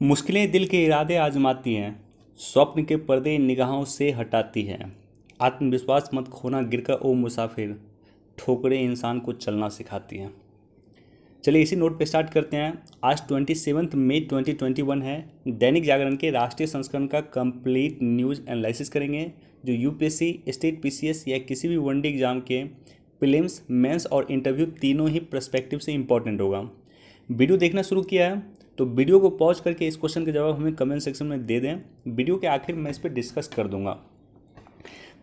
मुश्किलें दिल के इरादे आजमाती हैं। स्वप्न के पर्दे निगाहों से हटाती हैं। आत्मविश्वास मत खोना गिरकर ओ मुसाफिर। ठोकरें इंसान को चलना सिखाती हैं। चलिए इसी नोट पे स्टार्ट करते हैं। आज 27 मई 2021 है। दैनिक जागरण के राष्ट्रीय संस्करण का कंप्लीट न्यूज़ एनालिसिस करेंगे जो यूपीएससी, स्टेट पीसीएस या किसी भी वनडे एग्जाम के प्रीलिम्स, मेंस और इंटरव्यू तीनों ही पर्सपेक्टिव से इंपॉर्टेंट होगा। वीडियो देखना शुरू किया है तो वीडियो को पॉज करके इस क्वेश्चन के जवाब हमें कमेंट सेक्शन में दे दें। वीडियो के आखिर में इस पर डिस्कस कर दूंगा।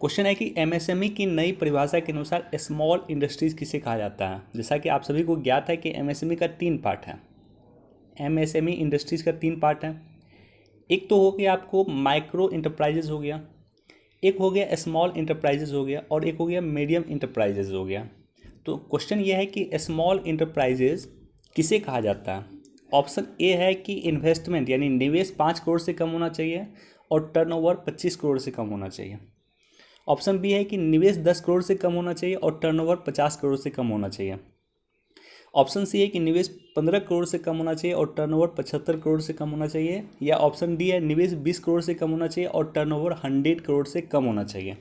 क्वेश्चन है कि एमएसएमई की नई परिभाषा के अनुसार स्मॉल इंडस्ट्रीज किसे कहा जाता है। जैसा कि आप सभी को ज्ञात है कि एमएसएमई का 3 पार्ट है। एमएसएमई इंडस्ट्रीज का 3 पार्ट है। एक तो हो गया आपको माइक्रो इंटरप्राइजेज हो गया, एक हो गया स्मॉल इंटरप्राइजेज हो गया और एक हो गया मीडियम इंटरप्राइजेज हो गया। तो क्वेश्चन ये है कि स्मॉल इंटरप्राइजेज किसे कहा जाता है। ऑप्शन ए है कि इन्वेस्टमेंट यानी निवेश 5 करोड़ से कम होना चाहिए और टर्नओवर 25 करोड़ से कम होना चाहिए। ऑप्शन बी है कि निवेश 10 करोड़ से कम होना चाहिए और टर्नओवर 50 करोड़ से कम होना चाहिए। ऑप्शन सी है कि निवेश 15 करोड़ से कम होना चाहिए और टर्नओवर 75 करोड़ से कम होना चाहिए। या ऑप्शन डी है निवेश 20 करोड़ से कम होना चाहिए और टर्नओवर 100 करोड़ से कम होना चाहिए।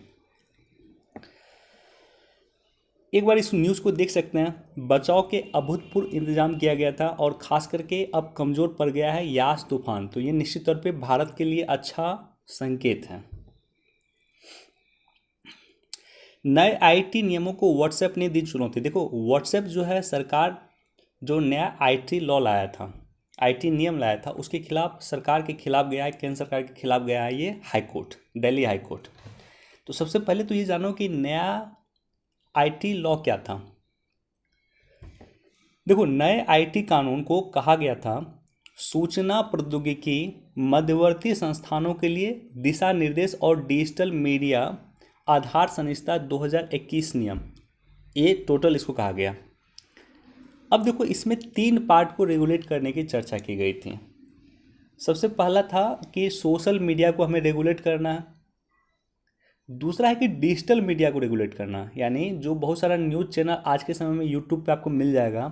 एक बार इस न्यूज़ को देख सकते हैं। बचाव के अभूतपूर्व इंतजाम किया गया था और खास करके अब कमज़ोर पड़ गया है यास तूफान। तो ये निश्चित तौर पे भारत के लिए अच्छा संकेत है। नए आईटी नियमों को व्हाट्सएप ने दी चुनौती। देखो व्हाट्सएप जो है, सरकार जो नया आईटी लॉ लाया था, आईटी नियम लाया था, उसके खिलाफ सरकार के खिलाफ गया है, केंद्र सरकार के खिलाफ गया है ये हाईकोर्ट, दिल्ली हाईकोर्ट। तो सबसे पहले तो ये जानो कि नया आईटी लॉ क्या था। देखो नए आईटी कानून को कहा गया था सूचना प्रौद्योगिकी मध्यवर्ती संस्थानों के लिए दिशा निर्देश और डिजिटल मीडिया आधार संहिता 2021 नियम, ये टोटल इसको कहा गया। अब देखो इसमें 3 पार्ट को रेगुलेट करने की चर्चा की गई थी। सबसे पहला था कि सोशल मीडिया को हमें रेगुलेट करना है। दूसरा है कि डिजिटल मीडिया को रेगुलेट करना, यानी जो बहुत सारा न्यूज़ चैनल आज के समय में यूट्यूब पे आपको मिल जाएगा।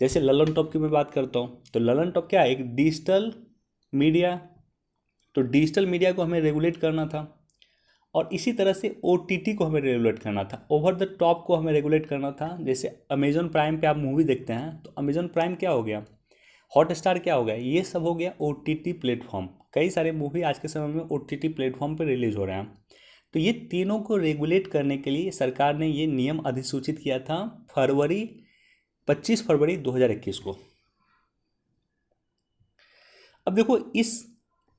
जैसे ललन टॉप की मैं बात करता हूँ तो ललन टॉप क्या है, एक डिजिटल मीडिया। तो डिजिटल मीडिया को हमें रेगुलेट करना था और इसी तरह से ओटीटी को हमें रेगुलेट करना था, ओवर द टॉप को हमें रेगुलेट करना था। जैसे अमेजॉन प्राइम पे आप मूवी देखते हैं तो अमेजॉन प्राइम क्या हो गया, हॉटस्टार क्या हो गया, ये सब हो गया ओटीटी प्लेटफॉर्म। कई सारे मूवी आज के समय में ओटीटी प्लेटफॉर्म पर रिलीज हो रहे हैं। तो ये तीनों को रेगुलेट करने के लिए सरकार ने ये नियम अधिसूचित किया था 25 फरवरी 2021 को। अब देखो इस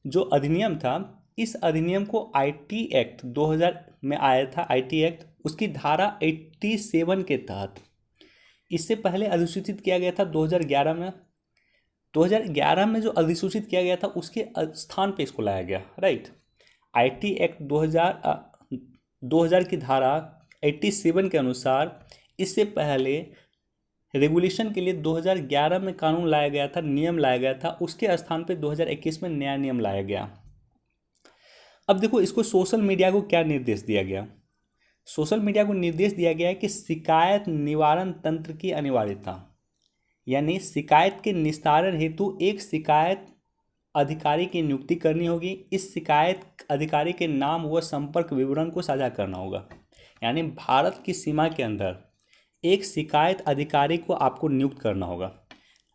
जो अधिनियम था, इस अधिनियम को आईटी एक्ट 2000 में आया था, आईटी एक्ट, उसकी धारा 87 के तहत इससे पहले अधिसूचित किया गया था 2011 में। 2011 में जो अधिसूचित किया गया था उसके स्थान पे इसको लाया गया, राइट। आईटी एक्ट 2000 की धारा 87 के अनुसार इससे पहले रेगुलेशन के लिए 2011 में कानून लाया गया था, नियम लाया गया था, उसके स्थान पे 2021 में नया नियम लाया गया। अब देखो इसको सोशल मीडिया को क्या निर्देश दिया गया। सोशल मीडिया को निर्देश दिया गया है कि शिकायत निवारण तंत्र की अनिवार्यता, यानी शिकायत के निस्तारण हेतु एक शिकायत अधिकारी की नियुक्ति करनी होगी। इस शिकायत अधिकारी के नाम व संपर्क विवरण को साझा करना होगा। यानी भारत की सीमा के अंदर एक शिकायत अधिकारी को आपको नियुक्त करना होगा।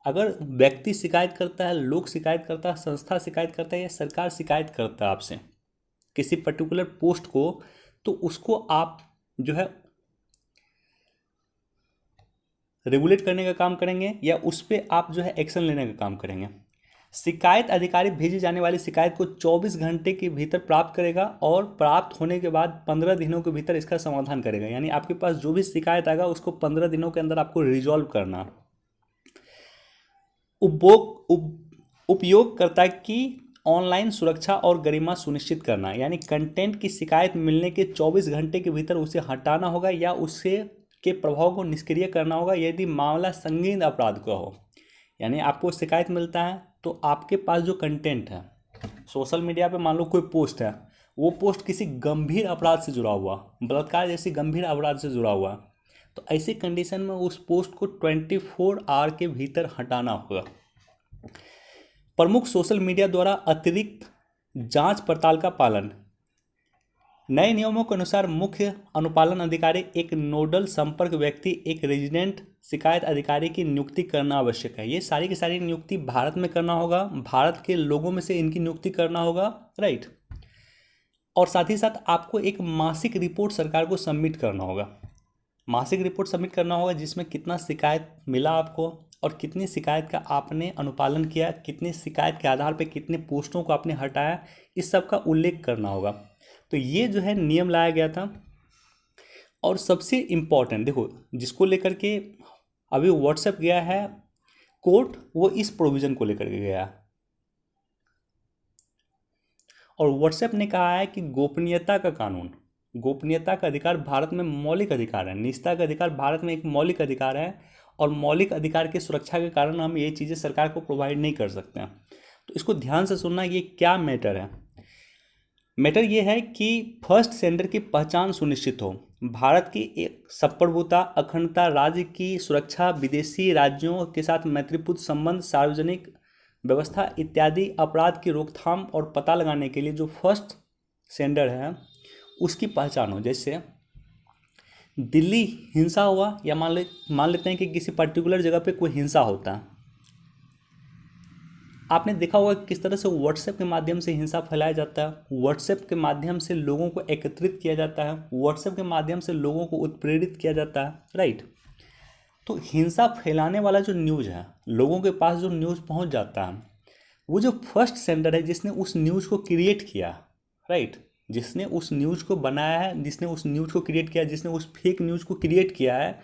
अगर व्यक्ति शिकायत करता है, लोग शिकायत करता है, संस्था शिकायत करता है या सरकार शिकायत करता है आपसे किसी पर्टिकुलर पोस्ट को, तो उसको आप जो है रेगुलेट करने का काम करेंगे या उस पर आप जो है एक्शन लेने का काम करेंगे। शिकायत अधिकारी भेजी जाने वाली शिकायत को 24 घंटे के भीतर प्राप्त करेगा और प्राप्त होने के बाद 15 दिनों के भीतर इसका समाधान करेगा। यानी आपके पास जो भी शिकायत आएगा उसको 15 दिनों के अंदर आपको रिजॉल्व करना। उपयोगकर्ता की ऑनलाइन सुरक्षा और गरिमा सुनिश्चित करना, यानी कंटेंट की शिकायत मिलने के 24 घंटे के भीतर उसे हटाना होगा या उससे के प्रभाव को निष्क्रिय करना होगा यदि मामला संगीन अपराध का हो। यानी आपको शिकायत मिलता है तो आपके पास जो कंटेंट है सोशल मीडिया पे, मान लो कोई पोस्ट है, वो पोस्ट किसी गंभीर अपराध से जुड़ा हुआ, बलात्कार जैसी गंभीर अपराध से जुड़ा हुआ, तो ऐसी कंडीशन में उस पोस्ट को 24 आवर के भीतर हटाना होगा। प्रमुख सोशल मीडिया द्वारा अतिरिक्त जांच पड़ताल का पालन। नए नियमों के अनुसार मुख्य अनुपालन अधिकारी एक नोडल संपर्क व्यक्ति एक रेजिडेंट शिकायत अधिकारी की नियुक्ति करना आवश्यक है। ये सारी की सारी नियुक्ति भारत में करना होगा, भारत के लोगों में से इनकी नियुक्ति करना होगा, राइट। और साथ ही साथ आपको एक मासिक रिपोर्ट सरकार को सबमिट करना होगा। मासिक रिपोर्ट सबमिट करना होगा जिसमें कितना शिकायत मिला आपको और कितनी शिकायत का आपने अनुपालन किया, कितनी शिकायत के आधार पर कितने पोस्टों को आपने हटाया, इस सब का उल्लेख करना होगा। तो ये जो है नियम लाया गया था। और सबसे इम्पॉर्टेंट देखो, जिसको लेकर के अभी व्हाट्सएप गया है कोर्ट, वो इस प्रोविज़न को लेकर के गया है। और व्हाट्सएप ने कहा है कि गोपनीयता का कानून, गोपनीयता का अधिकार भारत में मौलिक अधिकार है, निजता का अधिकार भारत में एक मौलिक अधिकार है और मौलिक अधिकार की सुरक्षा के कारण हम ये चीज़ें सरकार को प्रोवाइड नहीं कर सकते हैं। तो इसको ध्यान से सुनना, ये क्या मैटर है। मैटर ये है कि फर्स्ट सेंडर की पहचान सुनिश्चित हो, भारत की एक संप्रभुता, अखंडता, राज्य की सुरक्षा, विदेशी राज्यों के साथ मैत्रीपूर्ण संबंध, सार्वजनिक व्यवस्था इत्यादि अपराध की रोकथाम और पता लगाने के लिए जो फर्स्ट सेंडर है उसकी पहचान हो। जैसे दिल्ली हिंसा हुआ या मान लेते हैं कि किसी पर्टिकुलर जगह पे कोई हिंसा होता है, आपने देखा होगा किस तरह से व्हाट्सएप के माध्यम से हिंसा फैलाया जाता है, व्हाट्सएप के माध्यम से लोगों को एकत्रित किया जाता है, व्हाट्सएप के माध्यम से लोगों को उत्प्रेरित किया जाता है, राइट। तो हिंसा फैलाने वाला जो न्यूज़ है, लोगों के पास जो न्यूज़ पहुंच जाता है, वो जो फर्स्ट सेंडर है जिसने उस न्यूज़ को क्रिएट किया, राइट, जिसने उस न्यूज़ को बनाया है, जिसने उस न्यूज़ को क्रिएट किया, जिसने उस फेक न्यूज़ को क्रिएट किया है,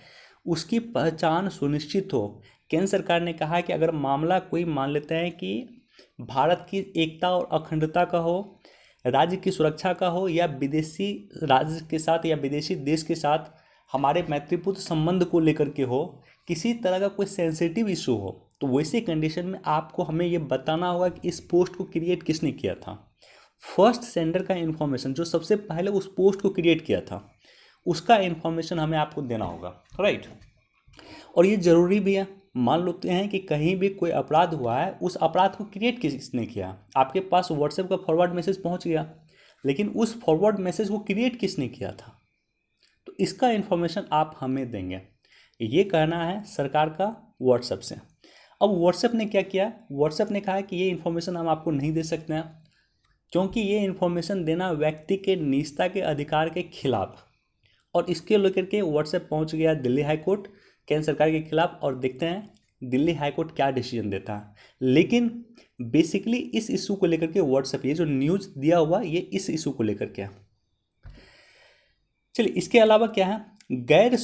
उसकी पहचान सुनिश्चित हो। केंद्र सरकार ने कहा है कि अगर मामला कोई मान लेते हैं कि भारत की एकता और अखंडता का हो, राज्य की सुरक्षा का हो, या विदेशी राज्य के साथ या विदेशी देश के साथ हमारे मैत्रीपूर्ण संबंध को लेकर के हो, किसी तरह का कोई सेंसिटिव इशू हो, तो वैसे कंडीशन में आपको हमें ये बताना होगा कि इस पोस्ट को क्रिएट किसने किया था। फर्स्ट सेंडर का इन्फॉर्मेशन, जो सबसे पहले उस पोस्ट को क्रिएट किया था, उसका इन्फॉर्मेशन हमें आपको देना होगा, राइट। और ये ज़रूरी भी है। मान लेते हैं कि कहीं भी कोई अपराध हुआ है, उस अपराध को क्रिएट किसने किया, आपके पास व्हाट्सएप का फॉरवर्ड मैसेज पहुंच गया, लेकिन उस फॉरवर्ड मैसेज को क्रिएट किसने किया था, तो इसका इन्फॉर्मेशन आप हमें देंगे। ये कहना है सरकार का व्हाट्सएप से। अब व्हाट्सएप ने क्या किया, व्हाट्सएप ने कहा कि ये इन्फॉर्मेशन हम आपको नहीं दे सकते हैं, क्योंकि ये इन्फॉर्मेशन देना व्यक्ति के निजता के अधिकार के खिलाफ। और इसके लेकर के व्हाट्सएप पहुंच गया दिल्ली हाई कोर्ट केंद्र सरकार के खिलाफ, और देखते हैं दिल्ली हाई कोर्ट क्या डिसीजन देता है। लेकिन बेसिकली इस इशू को लेकर के व्हाट्सएप ये जो न्यूज़ दिया हुआ, ये इस इशू को लेकर के। चलिए, इसके अलावा क्या है, गैर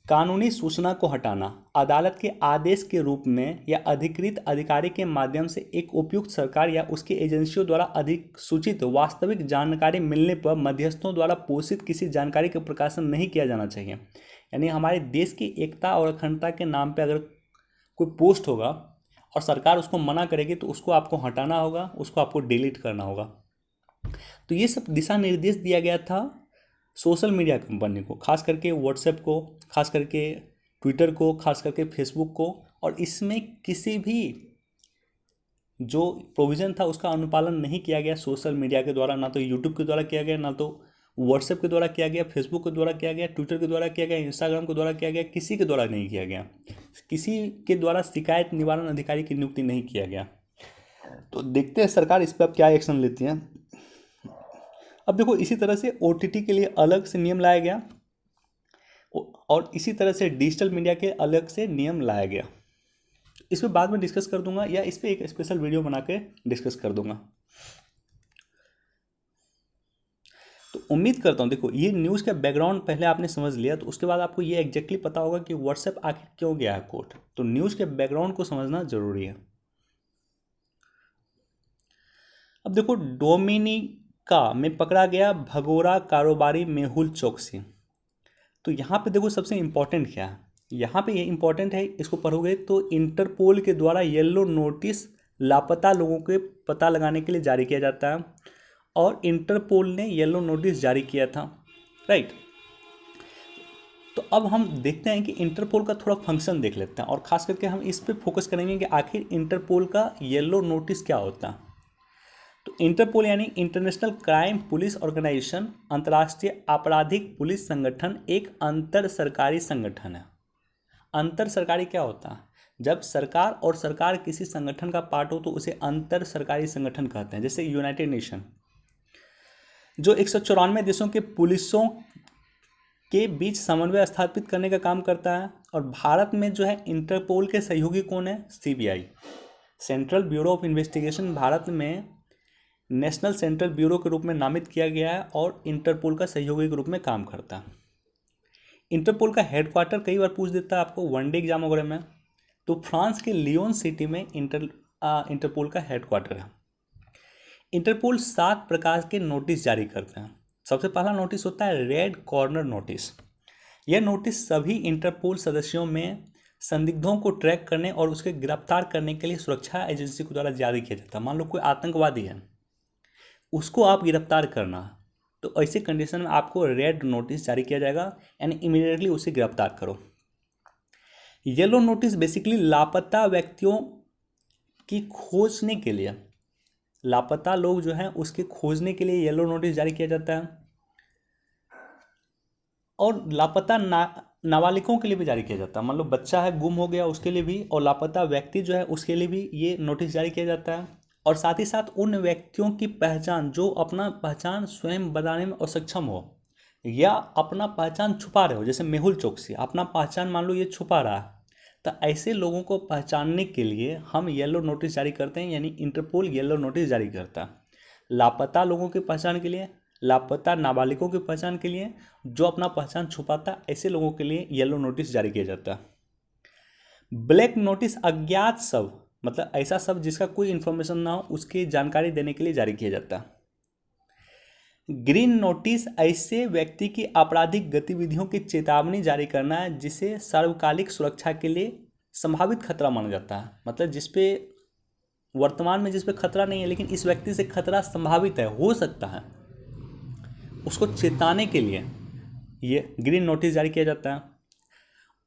कानूनी सूचना को हटाना, अदालत के आदेश के रूप में या अधिकृत अधिकारी के माध्यम से एक उपयुक्त सरकार या उसकी एजेंसियों द्वारा अधिक सूचित वास्तविक जानकारी मिलने पर मध्यस्थों द्वारा पोषित किसी जानकारी का प्रकाशन नहीं किया जाना चाहिए। यानी हमारे देश की एकता और अखंडता के नाम पे अगर कोई पोस्ट होगा और सरकार उसको मना करेगी तो उसको आपको हटाना होगा, उसको आपको डिलीट करना होगा। तो ये सब दिशा निर्देश दिया गया था सोशल मीडिया कंपनी को, खास करके व्हाट्सएप को, खास करके ट्विटर को, खास करके फेसबुक को। और इसमें किसी भी जो प्रोविज़न था उसका अनुपालन नहीं किया गया सोशल मीडिया के द्वारा, ना तो यूट्यूब के द्वारा किया गया, ना तो व्हाट्सएप के द्वारा किया गया, फेसबुक के द्वारा किया गया, ट्विटर के द्वारा किया गया, इंस्टाग्राम के द्वारा किया गया, किसी के द्वारा नहीं किया गया। किसी के द्वारा शिकायत निवारण अधिकारी की नियुक्ति नहीं किया गया। तो देखते हैं सरकार इस पर अब क्या एक्शन लेती है। अब देखो, इसी तरह से OTT के लिए अलग से नियम लाया गया और इसी तरह से डिजिटल मीडिया के अलग से नियम लाया गया। इस पर बाद में डिस्कस कर दूंगा, या इस पर एक स्पेशल वीडियो बना के डिस्कस कर दूंगा। तो उम्मीद करता हूँ, देखो ये न्यूज़ का बैकग्राउंड पहले आपने समझ लिया, तो उसके बाद आपको ये एग्जैक्टली पता होगा कि व्हाट्सएप आखिर क्यों गया है कोर्ट। तो न्यूज़ के बैकग्राउंड को समझना जरूरी है। अब देखो, डोमिनिका में पकड़ा गया भगोड़ा कारोबारी मेहुल चौकसी। तो यहाँ पे देखो सबसे इम्पोर्टेंट क्या है, यहाँ पे ये इम्पोर्टेंट है, इसको पढ़ोगे तो इंटरपोल के द्वारा येलो नोटिस लापता लोगों के पता लगाने के लिए जारी किया जाता है, और इंटरपोल ने येलो नोटिस जारी किया था, राइट। तो अब हम देखते हैं कि इंटरपोल का थोड़ा फंक्शन देख लेते हैं और ख़ास करके हम इस पे फोकस करेंगे कि आखिर इंटरपोल का येलो नोटिस क्या होता है। तो इंटरपोल यानी इंटरनेशनल क्राइम पुलिस ऑर्गेनाइजेशन, अंतर्राष्ट्रीय आपराधिक पुलिस संगठन, एक अंतर सरकारी संगठन है। अंतर सरकारी क्या होता है? जब सरकार और सरकार किसी संगठन का पार्ट हो तो उसे अंतर सरकारी संगठन कहते हैं। जैसे यूनाइटेड नेशन जो 194 देशों के पुलिसों के बीच समन्वय स्थापित करने का काम करता है। और भारत में जो है इंटरपोल के सहयोगी कौन है? CBI, central bureau of investigation, Bharat में नेशनल सेंट्रल ब्यूरो के रूप में नामित किया गया है और इंटरपोल का सहयोगी के रूप में काम करता है। इंटरपोल का हेडक्वार्टर कई बार पूछ देता है आपको वनडे एग्जाम वगैरह में, तो फ्रांस के लियोन सिटी में इंटरपोल का हेडक्वार्टर है। इंटरपोल 7 प्रकार के नोटिस जारी करते हैं। सबसे पहला नोटिस होता है रेड कॉर्नर नोटिस। यह नोटिस सभी इंटरपोल सदस्यों में संदिग्धों को ट्रैक करने और उसके गिरफ्तार करने के लिए सुरक्षा एजेंसी के द्वारा जारी किया जाता है। मान लो कोई आतंकवादी है, उसको आप गिरफ्तार करना, तो ऐसी कंडीशन में आपको रेड नोटिस जारी किया जाएगा, यानी इमीडिएटली उसे गिरफ्तार करो। येलो नोटिस बेसिकली लापता व्यक्तियों की खोजने के लिए, लापता लोग जो हैं उसके खोजने के लिए येलो नोटिस जारी किया जाता है। और लापता नाबालिगों के लिए भी जारी किया जाता है। मान लो बच्चा है गुम हो गया उसके लिए भी, और लापता व्यक्ति जो है उसके लिए भी ये नोटिस जारी किया जाता है। और साथ ही साथ उन व्यक्तियों की पहचान जो अपना पहचान स्वयं बताने में असक्षम हो या अपना पहचान छुपा रहे हो, जैसे मेहुल चोकसी अपना पहचान मान लो ये छुपा रहा है, तो ऐसे लोगों को पहचानने के लिए हम येलो नोटिस जारी करते हैं, यानी इंटरपोल येलो नोटिस जारी करता है। लापता लोगों की पहचान के लिए, लापता नाबालिगों की पहचान के लिए, जो अपना पहचान छुपाता ऐसे लोगों के लिए येलो नोटिस जारी किया जाता है। ब्लैक नोटिस अज्ञात शव, मतलब ऐसा शब्द जिसका कोई इन्फॉर्मेशन ना हो उसकी जानकारी देने के लिए जारी किया जाता है। ग्रीन नोटिस ऐसे व्यक्ति की आपराधिक गतिविधियों की चेतावनी जारी करना है जिसे सार्वकालिक सुरक्षा के लिए संभावित खतरा माना जाता है। मतलब जिसपे वर्तमान में जिसपे खतरा नहीं है लेकिन इस व्यक्ति से खतरा संभावित है, हो सकता है, उसको चेताने के लिए ये ग्रीन नोटिस जारी किया जाता है।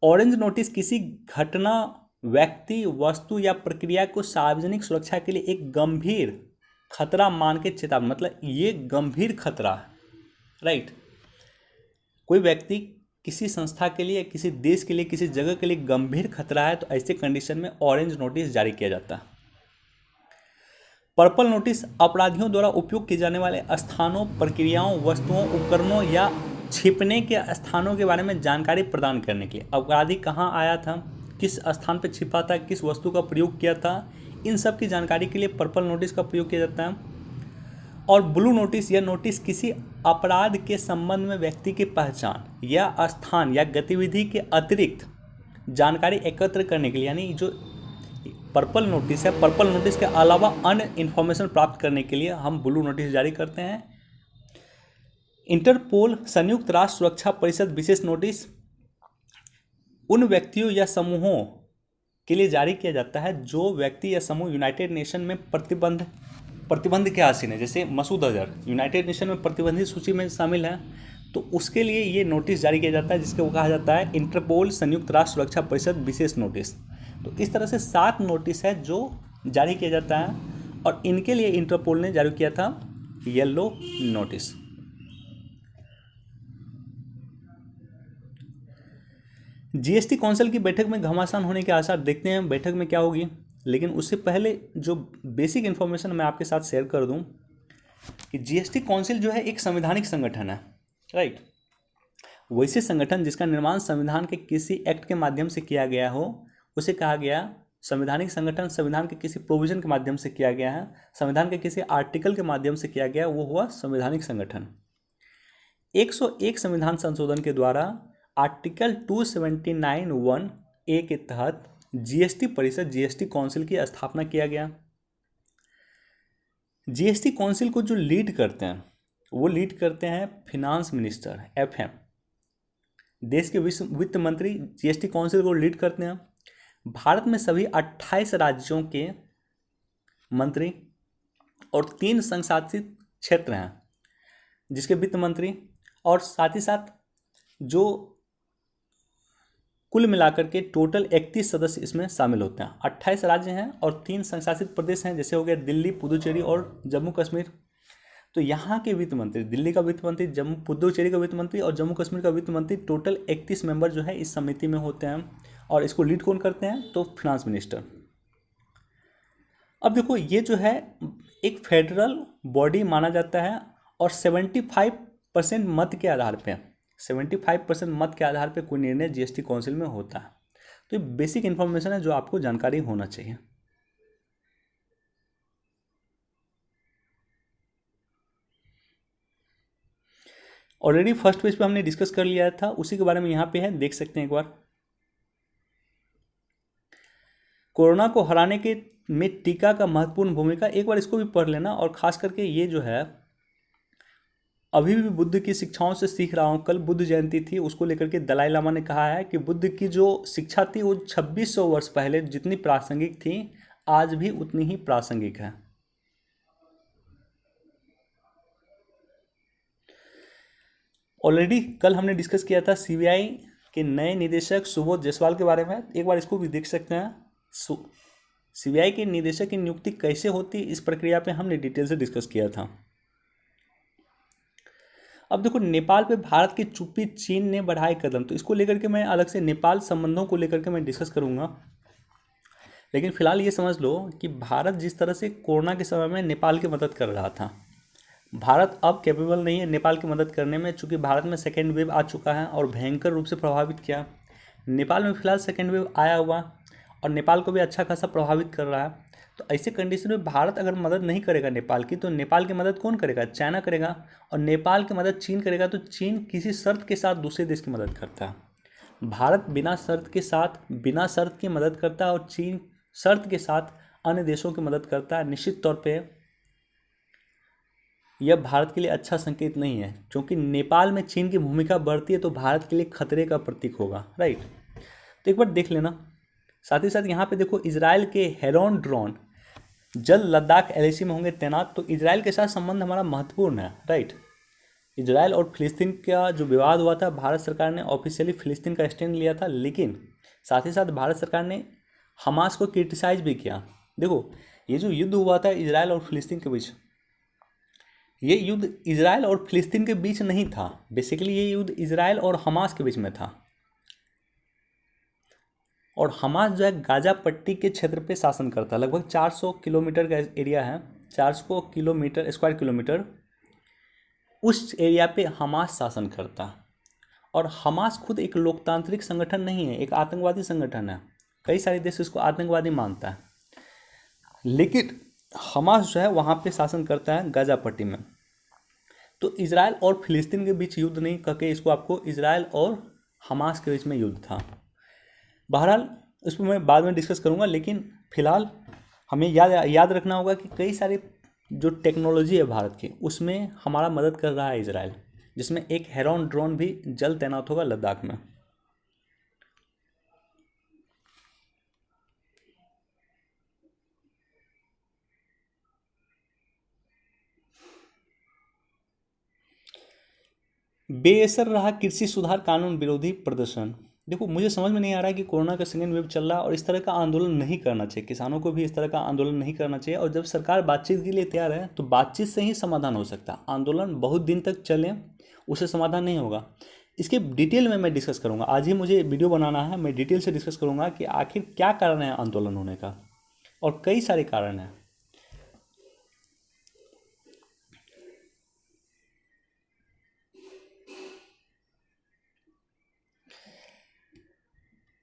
ऑरेंज नोटिस किसी घटना, व्यक्ति, वस्तु या प्रक्रिया को सार्वजनिक सुरक्षा के लिए एक गंभीर खतरा मान के चेतावनी, मतलब ये गंभीर खतरा है, राइट। कोई व्यक्ति किसी संस्था के लिए, किसी देश के लिए, किसी जगह के लिए गंभीर खतरा है तो ऐसे कंडीशन में ऑरेंज नोटिस जारी किया जाता है। पर्पल नोटिस अपराधियों द्वारा उपयोग किए जाने वाले स्थानों, प्रक्रियाओं, वस्तुओं, उपकरणों या छिपने के स्थानों के बारे में जानकारी प्रदान करने के लिए, अपराधी कहाँ आया था, किस स्थान पर छिपा था, किस वस्तु का प्रयोग किया था, इन सब की जानकारी के लिए पर्पल नोटिस का प्रयोग किया जाता है। और ब्लू नोटिस, यह नोटिस किसी अपराध के संबंध में व्यक्ति की पहचान या स्थान या गतिविधि के अतिरिक्त जानकारी एकत्र करने के लिए, यानी जो पर्पल नोटिस है, पर्पल नोटिस के अलावा अन्य इन्फॉर्मेशन प्राप्त करने के लिए हम ब्लू नोटिस जारी करते हैं। इंटरपोल संयुक्त राष्ट्र सुरक्षा परिषद विशेष नोटिस उन व्यक्तियों या समूहों के लिए जारी किया जाता है जो व्यक्ति या समूह यूनाइटेड नेशन में प्रतिबंध के आसीन है। जैसे मसूद अजहर यूनाइटेड नेशन में प्रतिबंधित सूची में शामिल है, तो उसके लिए ये नोटिस जारी किया जाता है जिसको कहा जाता है इंटरपोल संयुक्त राष्ट्र सुरक्षा परिषद विशेष नोटिस। तो इस तरह से 7 नोटिस है जो जारी किया जाता है और इनके लिए इंटरपोल ने जारी किया था येलो नोटिस। जीएसटी काउंसिल की बैठक में घमासान होने के आसार देखते हैं बैठक में क्या होगी, लेकिन उससे पहले जो बेसिक इन्फॉर्मेशन मैं आपके साथ शेयर कर दूं कि जीएसटी काउंसिल जो है एक संवैधानिक संगठन है, राइट। वैसे संगठन जिसका निर्माण संविधान के किसी एक्ट के माध्यम से किया गया हो उसे कहा गया संवैधानिक संगठन। संविधान के किसी प्रोविजन के माध्यम से किया गया है, संविधान के किसी आर्टिकल के माध्यम से किया गया, वो हुआ संवैधानिक संगठन। 101 संविधान संशोधन के द्वारा आर्टिकल 279(1)(a) के तहत जीएसटी परिषद, जीएसटी काउंसिल की स्थापना किया गया। जीएसटी काउंसिल को जो लीड करते हैं वो लीड करते हैं फिनांस मिनिस्टर, एफएम। देश के वित्त मंत्री जीएसटी काउंसिल को लीड करते हैं। भारत में सभी 28 राज्यों के मंत्री और 3 संशासित क्षेत्र हैं जिसके वित्त मंत्री, और साथ ही साथ जो कुल मिलाकर के टोटल 31 सदस्य इसमें शामिल होते हैं। 28 राज्य हैं और 3 संशासित प्रदेश हैं, जैसे हो गया दिल्ली, पुदुचेरी और जम्मू कश्मीर। तो यहाँ के वित्त मंत्री, दिल्ली का वित्त मंत्री, पुदुचेरी का वित्त मंत्री और जम्मू कश्मीर का वित्त मंत्री, टोटल 31 मेंबर जो है इस समिति में होते हैं। और इसको लीड कौन करते हैं? तो फिनांस मिनिस्टर। अब देखो ये जो है एक फेडरल बॉडी माना जाता है और 75% मत के आधार पे 75% मत के आधार पे कोई निर्णय जीएसटी काउंसिल में होता है। तो ये बेसिक इन्फॉर्मेशन है जो आपको जानकारी होना चाहिए। ऑलरेडी फर्स्ट पेज पे हमने डिस्कस कर लिया था, उसी के बारे में यहाँ पे है, देख सकते हैं एक बार। कोरोना को हराने के में टीका का महत्वपूर्ण भूमिका, एक बार इसको भी पढ़ लेना। और खास करके ये जो है अभी भी बुद्ध की शिक्षाओं से सीख रहा हूँ। कल बुद्ध जयंती थी, उसको लेकर के दलाई लामा ने कहा है कि बुद्ध की जो शिक्षा थी वो 2600 वर्ष पहले जितनी प्रासंगिक थी आज भी उतनी ही प्रासंगिक है। ऑलरेडी कल हमने डिस्कस किया था सीबीआई के नए निदेशक सुबोध जायसवाल के बारे में, एक बार इसको भी देख सकते हैं। सीबीआई के निदेशक की नियुक्ति कैसे होती, इस प्रक्रिया पे हमने डिटेल से डिस्कस किया था। अब देखो नेपाल पे भारत की चुप्पी, चीन ने बढ़ाए कदम, तो इसको लेकर के मैं अलग से नेपाल संबंधों को लेकर के मैं डिस्कस करूंगा। लेकिन फिलहाल ये समझ लो कि भारत जिस तरह से कोरोना के समय में नेपाल की मदद कर रहा था, भारत अब कैपेबल नहीं है नेपाल की मदद करने में, चूँकि भारत में सेकेंड वेव आ चुका है और भयंकर रूप से प्रभावित किया। नेपाल में फिलहाल सेकेंड वेव आया हुआ और नेपाल को भी अच्छा खासा प्रभावित कर रहा है। तो ऐसे कंडीशन में भारत अगर मदद नहीं करेगा नेपाल की, तो नेपाल की मदद कौन करेगा? चाइना करेगा। और नेपाल की मदद चीन करेगा, तो चीन किसी शर्त के साथ दूसरे देश की मदद करता है। भारत बिना शर्त की मदद करता है और चीन शर्त के साथ अन्य देशों की मदद करता है। निश्चित तौर पे यह भारत के लिए अच्छा संकेत नहीं है, क्योंकि नेपाल में चीन की भूमिका बढ़ती है तो भारत के लिए खतरे का प्रतीक होगा, राइट। तो एक बार देख लेना। साथ ही साथ यहाँ पे देखो इजराइल के हेरॉन ड्रोन जल्द लद्दाख एलएसी में होंगे तैनात। तो इजराइल के साथ संबंध हमारा महत्वपूर्ण है, राइट। इजराइल और फिलिस्तीन का जो विवाद हुआ था, भारत सरकार ने ऑफिशियली फिलिस्तीन का स्टैंड लिया था, लेकिन साथ ही साथ भारत सरकार ने हमास को क्रिटिसाइज भी किया। देखो ये जो युद्ध हुआ था इजराइल और फिलिस्तीन के बीच, ये युद्ध इजराइल और फिलिस्तीन के बीच नहीं था, बेसिकली ये युद्ध इजराइल और हमास के बीच में था। और हमास जो है गाजा पट्टी के क्षेत्र पे शासन करता है। लगभग 400 किलोमीटर का एरिया है, 400 किलोमीटर स्क्वायर किलोमीटर, उस एरिया पे हमास शासन करता है। और हमास खुद एक लोकतांत्रिक संगठन नहीं है, एक आतंकवादी संगठन है। कई सारे देश इसको आतंकवादी मानता है, लेकिन हमास जो है वहाँ पे शासन करता है गाजा पट्टी में। तो इजराइल और फिलिस्तीन के बीच युद्ध नहीं कह के इसको आपको इजराइल और हमास के बीच में युद्ध था। बहरहाल इस पर मैं बाद में डिस्कस करूँगा, लेकिन फिलहाल हमें याद रखना होगा कि कई सारे जो टेक्नोलॉजी है भारत की, उसमें हमारा मदद कर रहा है इजराइल, जिसमें एक हेरॉन ड्रोन भी जल्द तैनात होगा लद्दाख में। बेअसर रहा कृषि सुधार कानून विरोधी प्रदर्शन। देखो मुझे समझ में नहीं आ रहा है कि कोरोना का सेकेंड वेव चल रहा है और इस तरह का आंदोलन नहीं करना चाहिए, किसानों को भी इस तरह का आंदोलन नहीं करना चाहिए। और जब सरकार बातचीत के लिए तैयार है तो बातचीत से ही समाधान हो सकता है। आंदोलन बहुत दिन तक चले उससे समाधान नहीं होगा। इसके डिटेल में मैं डिस्कस करूँगा, आज ही मुझे वीडियो बनाना है, मैं डिटेल से डिस्कस करूँगा कि आखिर क्या कारण है आंदोलन होने का, और कई सारे कारण हैं।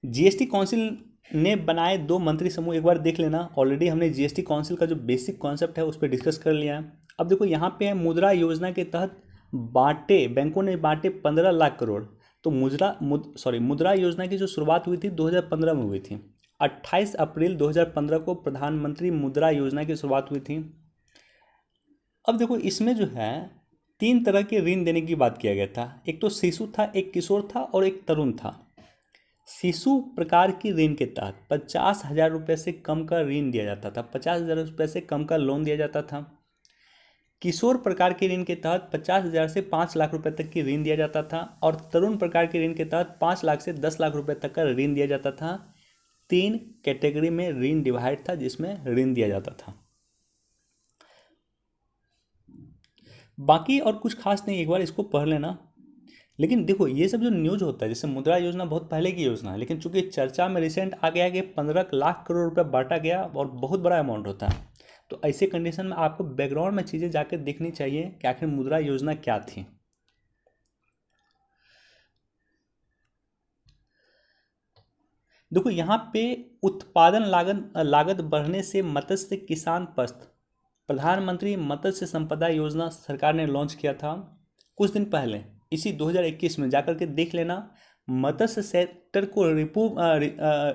जीएसटी काउंसिल ने बनाए 2 मंत्री समूह, एक बार देख लेना। ऑलरेडी हमने जीएसटी काउंसिल का जो बेसिक कॉन्सेप्ट है उस पर डिस्कस कर लिया है। अब देखो यहाँ पे है मुद्रा योजना के तहत बैंकों ने बांटे 15 लाख करोड़। तो मुद्रा योजना की जो शुरुआत हुई थी 2015 में हुई थी। 28 अप्रैल 2015 को प्रधानमंत्री मुद्रा योजना की शुरुआत हुई थी। अब देखो इसमें जो है 3 तरह के ऋण देने की बात किया गया था। एक तो शिशु था, एक किशोर था और एक तरुण था। शिशु प्रकार की ऋण के तहत 50,000 रुपये से कम का ऋण दिया जाता था, 50,000 रुपये से कम का लोन दिया जाता था। किशोर प्रकार के ऋण के तहत 50,000 से 5 लाख रुपए तक की ऋण दिया जाता था और तरुण प्रकार के ऋण के तहत 5 लाख से 10 लाख रुपए तक का ऋण दिया जाता था। 3 कैटेगरी में ऋण डिवाइड था जिसमें ऋण दिया जाता था। बाकी और कुछ खास नहीं, एक बार इसको पढ़ लेना। लेकिन देखो ये सब जो न्यूज होता है, जैसे मुद्रा योजना बहुत पहले की योजना है, लेकिन चूंकि चर्चा में रिसेंट आ गया कि 15 लाख करोड़ रुपए बांटा गया और बहुत बड़ा अमाउंट होता है, तो ऐसे कंडीशन में आपको बैकग्राउंड में चीज़ें जाकर देखनी चाहिए कि आखिर मुद्रा योजना क्या थी। देखो यहाँ पे उत्पादन लागत बढ़ने से मत्स्य किसान पस्त प्रधानमंत्री मत्स्य संपदा योजना सरकार ने लॉन्च किया था कुछ दिन पहले, इसी 2021 में जाकर के देख लेना। मत्स्य सेक्टर को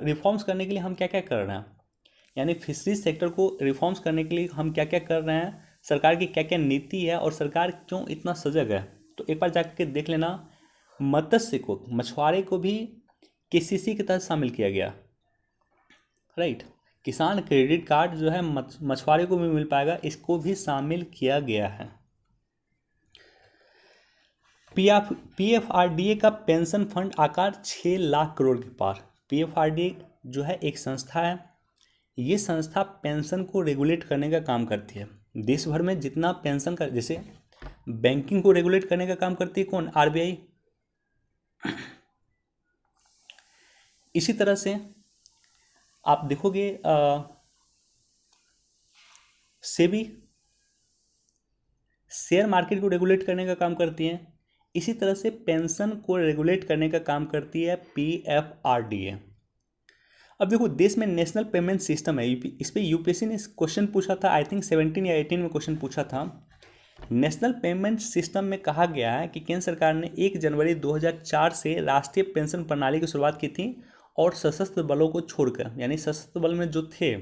रिफॉर्म्स करने के लिए हम क्या क्या कर रहे हैं, यानी फिशरीज सेक्टर को रिफॉर्म्स करने के लिए हम क्या क्या कर रहे हैं, सरकार की क्या क्या नीति है और सरकार क्यों इतना सजग है, तो एक बार जाकर के देख लेना। मत्स्य को, मछुआरे को भी केसीसी के तहत शामिल किया गया, राइट। किसान क्रेडिट कार्ड जो है मछुआरे को भी मिल पाएगा, इसको भी शामिल किया गया है। पीएफआरडीए का पेंशन फंड आकार 6 लाख करोड़ के पार। पीएफआरडीए जो है एक संस्था है, ये संस्था पेंशन को रेगुलेट करने का काम करती है। देश भर में जितना पेंशन का, जैसे बैंकिंग को रेगुलेट करने का काम करती है कौन, आरबीआई। इसी तरह से आप देखोगे सेबी शेयर मार्केट को रेगुलेट करने का काम करती है। इसी तरह से पेंशन को रेगुलेट करने का काम करती है पीएफआरडीए। अब देखो देश में नेशनल पेमेंट सिस्टम है, इस पर यूपीएससी ने क्वेश्चन पूछा था, आई थिंक 17 या 18 में क्वेश्चन पूछा था। नेशनल पेमेंट सिस्टम में कहा गया है कि केंद्र सरकार ने 1 जनवरी 2004 से राष्ट्रीय पेंशन प्रणाली की शुरुआत की थी और सशस्त्र बलों को छोड़कर, यानी सशस्त्र बल में जो थे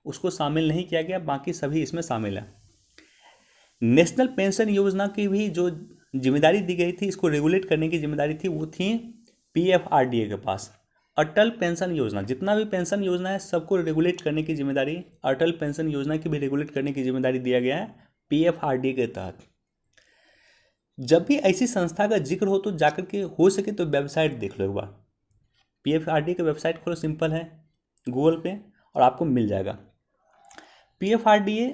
उसको शामिल नहीं किया गया, बाकी सभी इसमें शामिल है। नेशनल पेंशन योजना की भी जो जिम्मेदारी दी गई थी, इसको रेगुलेट करने की जिम्मेदारी थी, वो थी पीएफआरडीए के पास। अटल पेंशन योजना, जितना भी पेंशन योजना है सबको रेगुलेट करने की जिम्मेदारी, अटल पेंशन योजना की भी रेगुलेट करने की जिम्मेदारी दिया गया है पीएफआरडीए के तहत। जब भी ऐसी संस्था का जिक्र हो तो जाकर के हो सके तो वेबसाइट देख लो एक बार। पीएफआरडीए का वेबसाइट खोलो, सिंपल है, गूगल पे, और आपको मिल जाएगा। पीएफआरडीए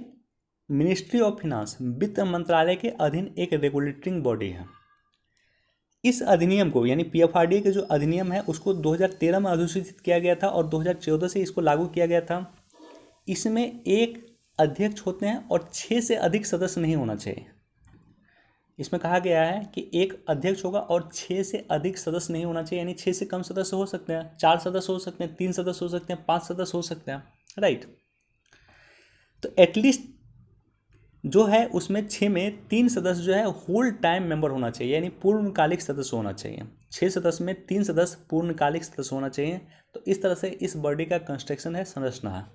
मिनिस्ट्री ऑफ फिनांस, वित्त मंत्रालय के अधीन एक रेगुलेटिंग बॉडी है। इस अधिनियम को, यानी पीएफआरडीए के जो अधिनियम है उसको 2013 में अधिसूचित किया गया था और 2014 से इसको लागू किया गया था। इसमें एक अध्यक्ष होते हैं और 6 से अधिक सदस्य नहीं होना चाहिए। इसमें कहा गया है कि एक अध्यक्ष होगा और 6 से अधिक सदस्य नहीं होना चाहिए, यानी 6 से कम सदस्य हो सकते हैं, 4 सदस्य हो सकते हैं, 3 सदस्य हो सकते हैं, 5 सदस्य हो सकते हैं, राइट। तो एटलीस्ट जो है उसमें 6 में 3 सदस्य जो है होल टाइम मेंबर होना चाहिए, यानी पूर्णकालिक सदस्य होना चाहिए। 6 सदस्य में 3 सदस्य पूर्णकालिक सदस्य होना चाहिए। तो इस तरह से इस बॉडी का कंस्ट्रक्शन है, संरचना है।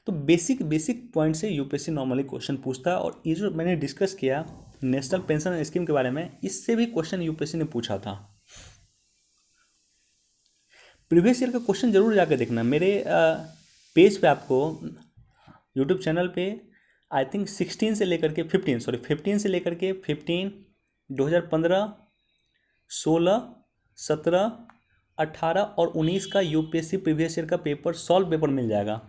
तो बेसिक पॉइंट से यूपीएससी नॉर्मली क्वेश्चन पूछता है, और ये जो मैंने डिस्कस किया नेशनल पेंशन स्कीम के बारे में, इससे भी क्वेश्चन यूपीएससी ने पूछा था। प्रीवियस ईयर का क्वेश्चन जरूर जाकर देखना मेरे पेज पे, आपको यूट्यूब चैनल पे आई थिंक 16 से लेकर के 15 से लेकर के 15, 2015, 16, 17, 18 और 19 का यूपीएससी प्रीवियस ईयर का पेपर सॉल्व पेपर मिल जाएगा।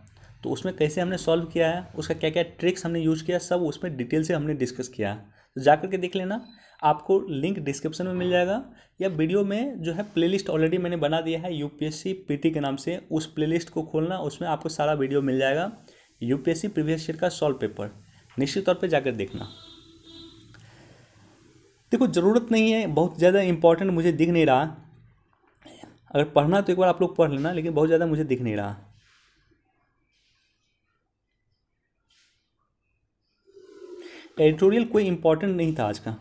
तो उसमें कैसे हमने सॉल्व किया है, उसका क्या क्या ट्रिक्स हमने यूज किया, सब उसमें डिटेल से हमने डिस्कस किया है। तो जा करके देख लेना, आपको लिंक डिस्क्रिप्शन में मिल जाएगा, या वीडियो में जो है प्लेलिस्ट ऑलरेडी मैंने बना दिया है यूपीएससी पीटी के नाम से, उस प्लेलिस्ट को खोलना, उसमें आपको सारा वीडियो मिल जाएगा। यूपीएससी प्रीवियस ईयर का सॉल्व पेपर निश्चित तौर पे जाकर देखना। देखो ज़रूरत नहीं है, बहुत ज़्यादा इंपॉर्टेंट मुझे दिख नहीं रहा, अगर पढ़ना तो एक बार आप लोग पढ़ लेना, लेकिन बहुत ज़्यादा मुझे दिख नहीं रहा। एडिटोरियल कोई इंपॉर्टेंट नहीं था आज का।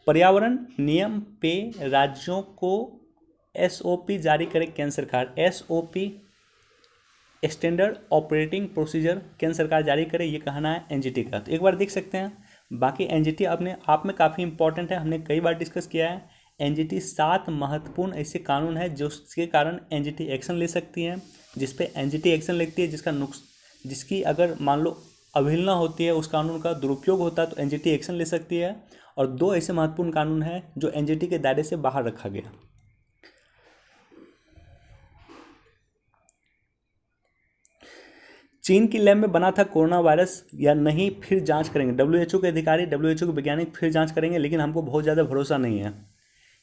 पर्यावरण नियम पे राज्यों को एसओपी जारी करे केंद्र सरकार। एसओपी स्टैंडर्ड ऑपरेटिंग प्रोसीजर केंद्र सरकार जारी करे, ये कहना है एनजीटी का। तो एक बार देख सकते हैं। बाकी एनजीटी अपने आप में काफ़ी इंपॉर्टेंट है, हमने कई बार डिस्कस किया है। एनजीटी 7 महत्वपूर्ण ऐसे कानून है जिसके कारण एनजीटी एक्शन ले सकती है, जिस पे एनजीटी एक्शन लेती है, जिसकी अगर मान लो अवहेलना होती है, उस कानून का दुरुपयोग होता है तो एनजीटी एक्शन ले सकती है। और 2 ऐसे महत्वपूर्ण कानून हैं जो एनजीटी के दायरे से बाहर रखा गया। चीन की लैब में बना था कोरोना वायरस या नहीं, फिर जांच करेंगे। डब्ल्यूएचओ के अधिकारी, डब्ल्यूएचओ के वैज्ञानिक फिर जांच करेंगे, लेकिन हमको बहुत ज़्यादा भरोसा नहीं है।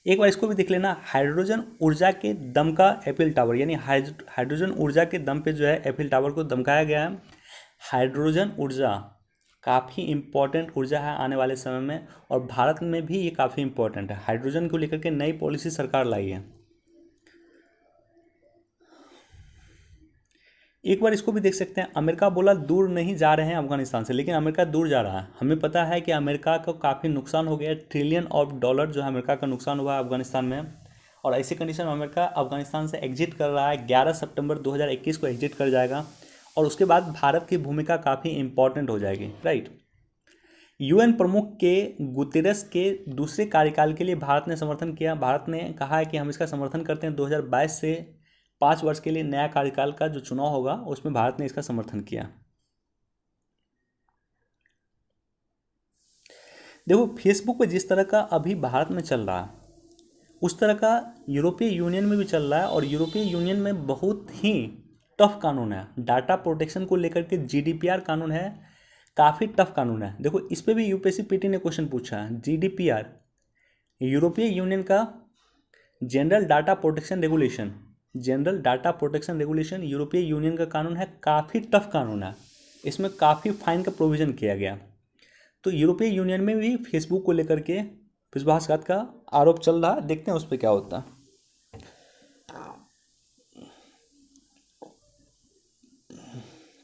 एक बार इसको भी देख लेना, हाइड्रोजन ऊर्जा के दम का एफिल टावर, यानी हाइड्रोजन ऊर्जा के दम पे जो है एफिल टावर को दमकाया गया है। हाइड्रोजन ऊर्जा काफ़ी इम्पॉर्टेंट ऊर्जा है आने वाले समय में, और भारत में भी ये काफ़ी इम्पॉर्टेंट है। हाइड्रोजन को लेकर के नई पॉलिसी सरकार लाई है। एक बार इसको भी देख सकते हैं, अमेरिका बोला दूर नहीं जा रहे हैं अफगानिस्तान से, लेकिन अमेरिका दूर जा रहा है। हमें पता है कि अमेरिका को काफ़ी नुकसान हो गया, ट्रिलियन ऑफ डॉलर जो है अमेरिका का नुकसान हुआ है अफगानिस्तान में। और ऐसी कंडीशन में अमेरिका अफगानिस्तान से एग्जिट कर रहा है, 11 सितंबर 2021 को एग्जिट कर जाएगा। और उसके बाद भारत की भूमिका काफ़ी इंपॉर्टेंट हो जाएगी, राइट। यूएन प्रमुख के गुतेरस के दूसरे कार्यकाल के लिए भारत ने समर्थन किया। भारत ने कहा है कि हम इसका समर्थन करते हैं। 2022 से 5 वर्ष के लिए नया कार्यकाल का जो चुनाव होगा उसमें भारत ने इसका समर्थन किया। देखो, फेसबुक पे जिस तरह का अभी भारत में चल रहा है उस तरह का यूरोपीय यूनियन में भी चल रहा है, और यूरोपीय यूनियन में बहुत ही टफ कानून है। डाटा प्रोटेक्शन को लेकर के जीडीपीआर कानून है, काफ़ी टफ कानून है। देखो, इस पे भी यूपीएससी पीटी ने क्वेश्चन पूछा है। जीडीपीआर यूरोपीय यूनियन का general data protection regulation, general data protection regulation यूरोपीय यूनियन का कानून है, काफ़ी टफ कानून है। इसमें काफ़ी फाइन का प्रोविज़न किया गया। तो यूरोपीय यूनियन में भी फेसबुक को लेकर के विश्वासघात का आरोप चल रहा है, देखते हैं उस पर क्या होता है।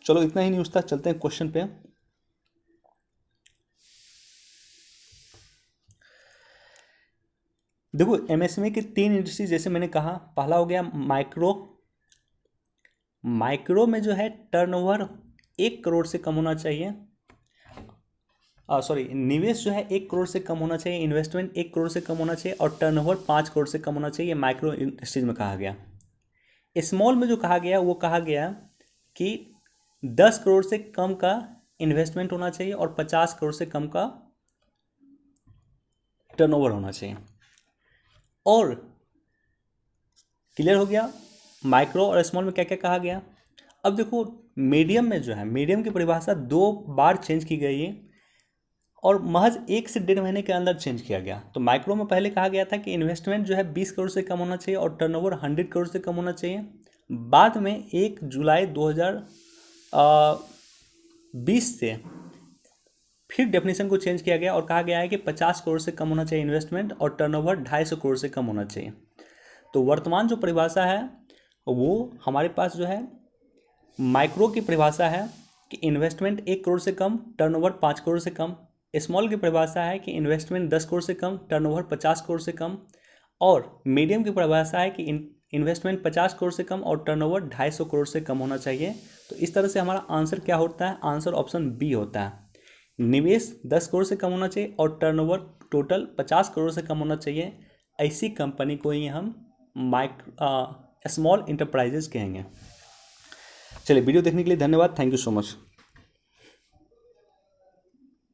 चलो, इतना ही न्यूज़ था, चलते हैं क्वेश्चन पे। देखो, एमएसएमई की 3 इंडस्ट्री जैसे मैंने कहा, पहला हो गया माइक्रो। माइक्रो में जो है टर्नओवर 1 करोड़ से कम होना चाहिए। सॉरी, निवेश जो है 1 करोड़ से कम होना चाहिए, इन्वेस्टमेंट 1 करोड़ से कम होना चाहिए, और टर्नओवर 5 करोड़ से कम होना चाहिए। माइक्रो इंडस्ट्रीज में कहा गया। स्मॉल में जो कहा गया वो कहा गया कि 10 करोड़ से कम का इन्वेस्टमेंट होना चाहिए और 50 करोड़ से कम का टर्नओवर होना चाहिए। और क्लियर हो गया माइक्रो और स्मॉल में क्या क्या कहा गया। अब देखो, मीडियम में जो है, मीडियम की परिभाषा 2 बार चेंज की गई है, और महज 1 से 1.5 महीने के अंदर चेंज किया गया। तो माइक्रो में पहले कहा गया था कि इन्वेस्टमेंट जो है 20 करोड़ से कम होना चाहिए और टर्नओवर 100 करोड़ से कम होना चाहिए। बाद में 1 जुलाई 2020 से फिर डेफिनेशन को चेंज किया गया और कहा गया है कि 50 करोड़ से कम होना चाहिए इन्वेस्टमेंट, और टर्नओवर 250 करोड़ से कम होना चाहिए। तो वर्तमान जो परिभाषा है वो हमारे पास जो है माइक्रो की परिभाषा है कि इन्वेस्टमेंट 1 करोड़ से कम, टर्नओवर 5 करोड़ से कम। स्मॉल की परिभाषा है कि इन्वेस्टमेंट 10 करोड़ से कम, टर्नओवर 50 करोड़ से कम। और मीडियम की परिभाषा है कि इन्वेस्टमेंट 50 करोड़ से कम और टर्नओवर 250 करोड़ से कम होना चाहिए। तो इस तरह से हमारा आंसर क्या होता है? आंसर ऑप्शन बी होता है। निवेश 10 करोड़ से कम होना चाहिए और टर्नओवर टोटल 50 करोड़ से कम होना चाहिए। ऐसी कंपनी को ही हम स्मॉल इंटरप्राइजेज कहेंगे। चलिए, वीडियो देखने के लिए धन्यवाद। Thank you so much.